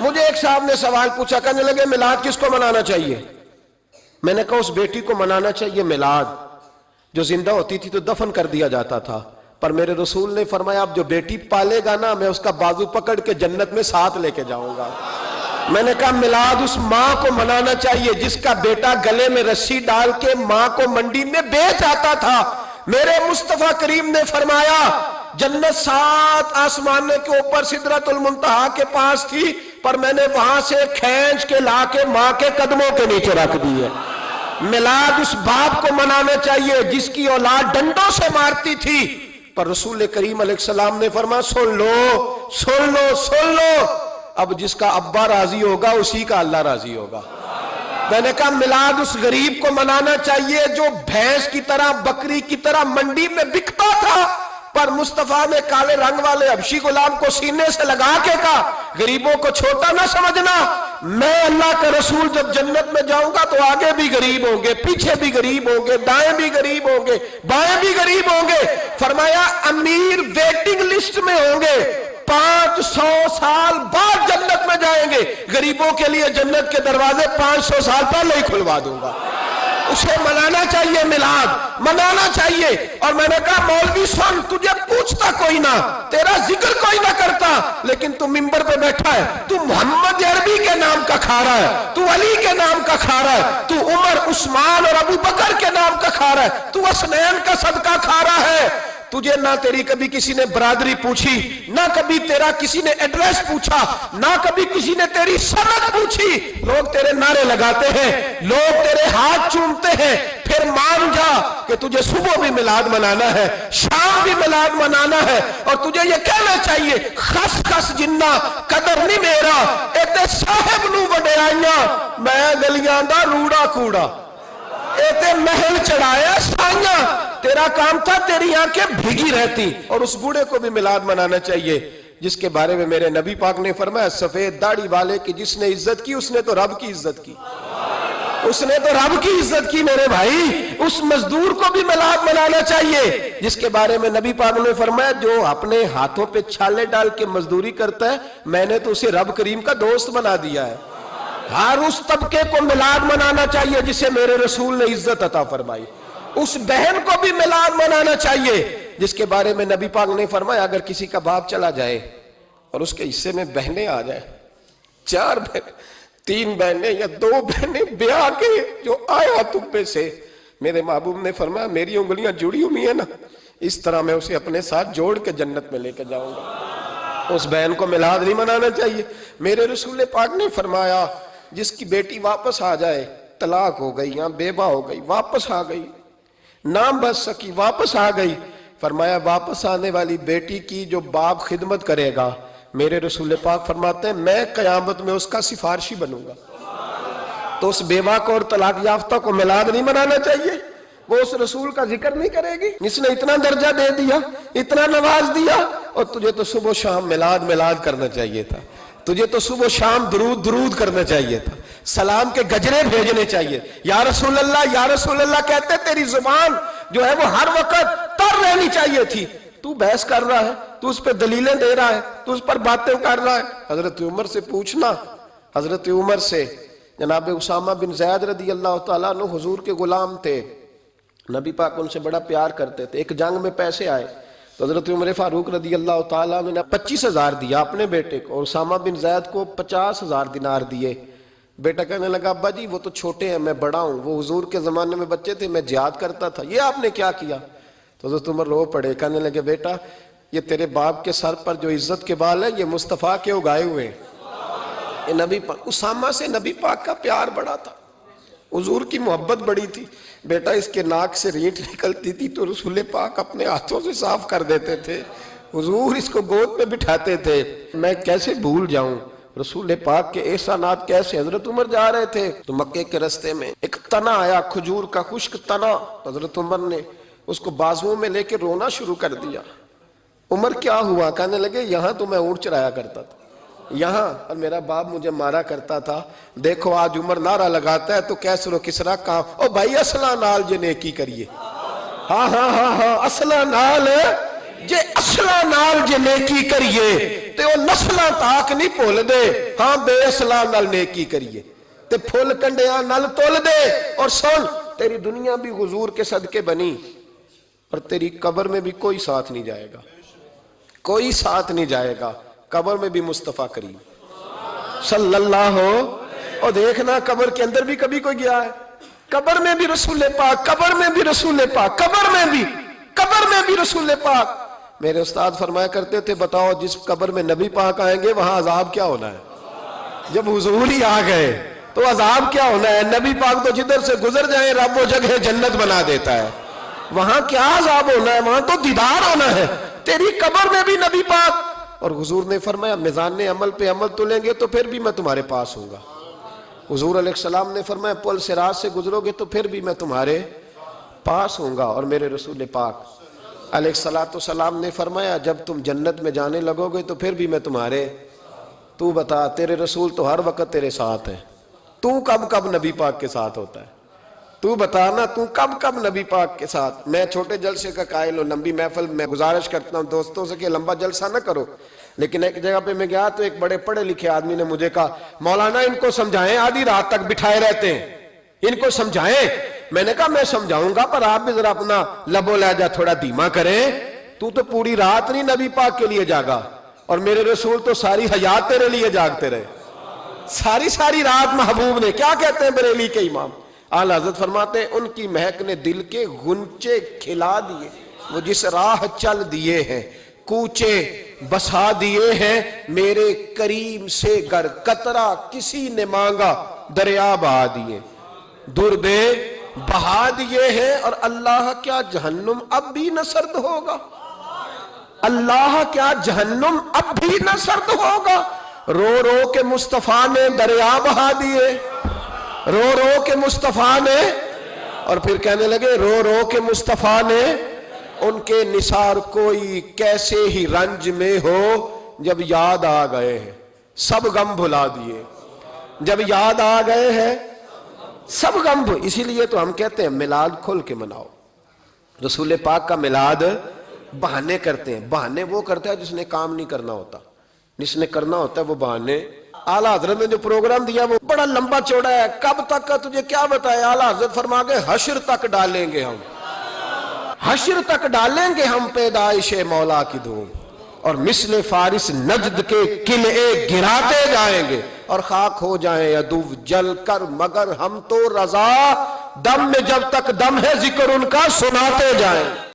مجھے ایک صاحب نے سوال پوچھا، کہنے لگے میلاد کس کو منانا چاہیے؟ میں نے کہا اس بیٹی کو منانا چاہیے میلاد جو زندہ ہوتی تھی تو دفن کر دیا جاتا تھا، پر میرے رسول نے فرمایا اب جو بیٹی پالے گا نا میں اس کا بازو پکڑ کے جنت میں ساتھ لے کے جاؤں گا۔ میں نے کہا میلاد اس ماں کو منانا چاہیے جس کا بیٹا گلے میں رسی ڈال کے ماں کو منڈی میں بیچ آتا تھا۔ میرے مصطفیٰ کریم نے فرمایا جنت 7 آسمانے کے اوپر سدرۃ المنتہا کے پاس تھی، پر میں نے وہاں سے کھینچ کے لا کے ماں کے قدموں کے نیچے رکھ دی ہے۔ میلاد اس باپ کو منانا چاہیے جس کی اولاد ڈنڈوں سے مارتی تھی، پر رسول کریم علیہ السلام نے فرمایا سن لو سن لو سن لو، اب جس کا ابا راضی ہوگا اسی کا اللہ راضی ہوگا۔ میں نے کہا میلاد اس غریب کو منانا چاہیے جو بھینس کی طرح بکری کی طرح منڈی میں بکتا تھا، پر مصطفیٰ نے کالے رنگ والے حبشی غلام کو سینے سے لگا کے کہا غریبوں کو چھوٹا نہ سمجھنا، میں اللہ کا رسول جب جنت میں جاؤں گا تو آگے بھی غریب ہوں گے، پیچھے بھی غریب ہوں گے، دائیں بھی غریب ہوں گے، بائیں بھی غریب ہوں گے۔ فرمایا امیر ویٹنگ لسٹ میں ہوں گے، 500 سال بعد جنت میں جائیں گے، غریبوں کے لیے جنت کے دروازے 500 سال پہلے ہی کھلوا دوں گا۔ اسے منانا چاہیے، میلاد منانا چاہیے۔ اور میں نے کہا مولوی سن، تجھے پوچھتا کوئی نہ، تیرا ذکر کوئی نہ کرتا، لیکن تو ممبر پہ بیٹھا ہے، تو محمد عربی کے نام کا کھا رہا ہے، تو علی کے نام کا کھا رہا ہے، تو عمر عثمان اور ابو بکر کے نام کا کھا رہا ہے، تو حسنین کا صدقہ کھا رہا ہے۔ تجھے نہ تیری کبھی کسی نے برادری پوچھی، نہ کبھی تیرا کسی نے ایڈریس پوچھا، نہ کبھی کسی نے تیری سند پوچھی، لوگ تیرے نعرے لگاتے ہیں، لوگ تیرے ہاتھ چومتے ہیں۔ پھر مان جا کہ تجھے صبح بھی میلاد منانا ہے، شام بھی میلاد منانا ہے، اور تجھے یہ کہنا چاہیے خس خس جنہ قدر نہیں میرا ایتے صاحب نو وڈیائیاں میں گلیاں دا روڑا کوڑا، ایتے محل چڑھایا سائیاں، تیرا کام تھا تیری آنکھیں بھیگی رہتی۔ اور اس بوڑھے کو بھی میلاد منانا چاہیے جس کے بارے میں میرے نبی پاک نے فرمایا سفید داڑھی والے کی جس نے عزت کی اس نے تو رب کی عزت کی، اس نے تو رب کی عزت کی میرے بھائی۔ اس مزدور کو بھی میلاد منانا چاہیے جس کے بارے میں نبی پاک نے فرمایا جو اپنے ہاتھوں پہ چھالے ڈال کے مزدوری کرتا ہے میں نے تو اسے رب کریم کا دوست بنا دیا ہے۔ ہر اس طبقے کو میلاد منانا چاہیے جسے میرے رسول نے عزت عطا فرمائی۔ اس بہن کو بھی میلاد منانا چاہیے جس کے بارے میں نبی پاک نے فرمایا اگر کسی کا باپ چلا جائے اور اس کے حصے میں بہنیں آ جائیں، 4 بہنیں، 3 بہنیں یا 2 بہنیں بیاہ کے جو آیا تبے سے، میرے محبوب نے فرمایا میری انگلیاں جڑی ہوئی ہیں نا، اس طرح میں اسے اپنے ساتھ جوڑ کے جنت میں لے کے جاؤں گا۔ اس بہن کو میلاد نہیں منانا چاہیے۔ میرے رسول پاک نے فرمایا جس کی بیٹی واپس آ جائے، طلاق ہو گئی یا بیوہ ہو گئی، واپس آ گئی، نام بچ سکی، واپس آ گئی، فرمایا واپس آنے والی بیٹی کی جو باپ خدمت کرے گا میرے رسول پاک فرماتے ہیں میں قیامت میں اس کا سفارشی بنوں گا۔ تو اس بیوہ کو اور طلاق یافتہ کو میلاد نہیں منانا چاہیے؟ وہ اس رسول کا ذکر نہیں کرے گی جس نے اتنا درجہ دے دیا، اتنا نواز دیا؟ اور تجھے تو صبح و شام میلاد کرنا چاہیے تھا، تجھے تو صبح و شام درود کرنا چاہیے تھا، سلام کے گجرے بھیجنے چاہیے۔ یا رسول اللہ کہتے تیری زبان جو ہے وہ ہر وقت تر رہنی چاہیے تھی، تو بحث کر رہا ہے، تو اس پہ دلیلیں دے رہا ہے، تو اس پر باتیں کر رہا ہے۔ حضرت عمر سے پوچھنا، حضرت عمر سے، جناب اسامہ بن زید رضی اللہ تعالیٰ عنہ حضور کے غلام تھے، نبی پاک ان سے بڑا پیار کرتے تھے۔ ایک جنگ میں پیسے آئے تو حضرت عمر فاروق رضی اللہ تعالیٰ عنہ نے 25,000 دیا اپنے بیٹے کو اور اسامہ بن زید کو 50,000 دینار دیے۔ بیٹا کہنے لگا ابا جی وہ تو چھوٹے ہیں، میں بڑا ہوں، وہ حضور کے زمانے میں بچے تھے، میں جہاد کرتا تھا، یہ آپ نے کیا کیا؟ تو حضرت عمر رو پڑے، کہنے لگے بیٹا یہ تیرے باپ کے سر پر جو عزت کے بال ہیں یہ مصطفیٰ کے اگائے ہوئے ہیں۔ یہ نبی پاک، اسامہ سے نبی پاک کا پیار بڑا تھا، حضور کی محبت بڑی تھی۔ بیٹا اس کے ناک سے رینٹ نکلتی تھی تو رسول پاک اپنے ہاتھوں سے صاف کر دیتے تھے، حضور اس کو گود میں بٹھاتے تھے۔ میں کیسے بھول جاؤں رسول پاک کے احسانات کیسے۔ حضرت عمر جا رہے تھے تو مکے کے رستے میں ایک تنا آیا، کھجور کا خشک تنا، حضرت عمر نے اس کو بازوؤں میں لے کے رونا شروع کر دیا۔ عمر کیا ہوا؟ کہنے لگے یہاں تو میں اونٹ چرایا کرتا تھا، یہاں، اور میرا باپ مجھے مارا کرتا تھا، دیکھو آج عمر نعرہ لگاتا ہے تو کیسر و کسرا کام، او بھائی اصلہ نال جے نیکی کریے، ہاں اصلہ نال جے نیکی کریے، تے وہ نسلاں تاک نہیں بھول دے ہاں بے اسلام نال نیکی کریے تے پھول کنڈیاں نال تول دے. اور سن تیری دنیا بھی حضور کے صدقے بنی اور تیری قبر میں بھی کوئی ساتھ نہیں جائے گا, کوئی ساتھ نہیں جائے گا. قبر میں بھی مصطفیٰ کریم صلی اللہ ہو. اور دیکھنا قبر کے اندر بھی کبھی کوئی گیا ہے؟ قبر میں بھی رسول پاک, قبر میں بھی رسول پاک, قبر میں بھی رسول پاک. میرے استاد فرمایا کرتے تھے بتاؤ جس قبر میں نبی پاک آئیں گے وہاں عذاب کیا ہونا ہے؟ جب حضور ہی آ گئے تو عذاب کیا ہونا ہے؟ نبی پاک تو جدھر سے گزر جائیں رب وہ جگہ جنت بنا دیتا ہے. وہاں کیا عذاب ہونا ہے؟ وہاں تو دیدار ہونا ہے. تیری قبر میں بھی نبی پاک. اور حضور نے فرمایا میزان عمل پہ عمل تلیں گے تو پھر بھی میں تمہارے پاس ہوں گا. حضور علیہ السلام نے فرمایا پل صراط سے گزرو گے تو پھر بھی میں تمہارے پاس ہوں گا. اور میرے رسول پاک علیہ السلام نے فرمایا جب تم جنت میں جانے لگو گے تو پھر بھی میں تمہارے. تو بتا تیرے رسول تو ہر وقت تیرے ساتھ ہے, تو کب کب نبی پاک کے ساتھ ہوتا ہے؟ تو بتانا تو کب کب نبی پاک کے ساتھ؟ میں چھوٹے جلسے کا قائل ہوں, لمبی محفل میں گزارش کرتا ہوں دوستوں سے کہ لمبا جلسہ نہ کرو. لیکن ایک جگہ پہ میں گیا تو ایک بڑے پڑھے لکھے آدمی نے مجھے کہا مولانا ان کو سمجھائیں, آدھی رات تک بٹھائے رہتے ہیں, ان کو سمجھائیں. میں نے کہا میں سمجھاؤں گا پر آپ بھی ذرا اپنا لب و لہجہ تھوڑا دھیما کریں. تو پوری رات نہیں نبی پاک کے لیے جاگا اور میرے رسول تو ساری حیات تیرے لیے جاگتے رہے, ساری رات. محبوب نے کیا کہتے ہیں بریلی کے امام اعلیٰ حضرت فرماتے ہیں ان کی مہک نے دل کے غنچے کھلا دیے, وہ جس راہ چل دیے ہیں کوچے بسا دیے ہیں, میرے کریم سے گر قطرہ کسی نے مانگا دریا بہا دیے, دردے بہا دیے ہیں. اور اللہ کیا جہنم اب بھی نہ سرد ہوگا؟ اللہ کیا جہنم اب بھی نہ سرد ہوگا؟ رو رو کے مصطفیٰ نے دریا بہا دیے, رو رو کے مصطفیٰ نے. اور پھر کہنے لگے رو رو کے مصطفیٰ نے ان کے نثار کوئی کیسے ہی رنج میں ہو جب یاد آ گئے ہیں سب غم بھلا دیے, جب یاد آ گئے ہیں سب غم. اسی لیے تو ہم کہتے ہیں میلاد کھل کے مناؤ. رسول پاک کا میلاد بہانے کرتے ہیں, بہانے وہ کرتا ہے جس نے کام نہیں کرنا ہوتا, جس نے کرنا ہوتا ہے وہ بہانے. اعلیٰ حضرت نے جو پروگرام دیا وہ بڑا لمبا چوڑا ہے, کب تک کا تجھے کیا بتایا. اعلیٰ حضرت فرما گئے حشر تک ڈالیں گے ہم, حشر تک ڈالیں گے ہم پیدائش مولا کی دھوم, اور مثل فارس نجد کے قلعے گراتے جائیں گے اور خاک ہو جائیں عدو جل کر, مگر ہم تو رضا دم میں جب تک دم ہے ذکر ان کا سناتے جائیں.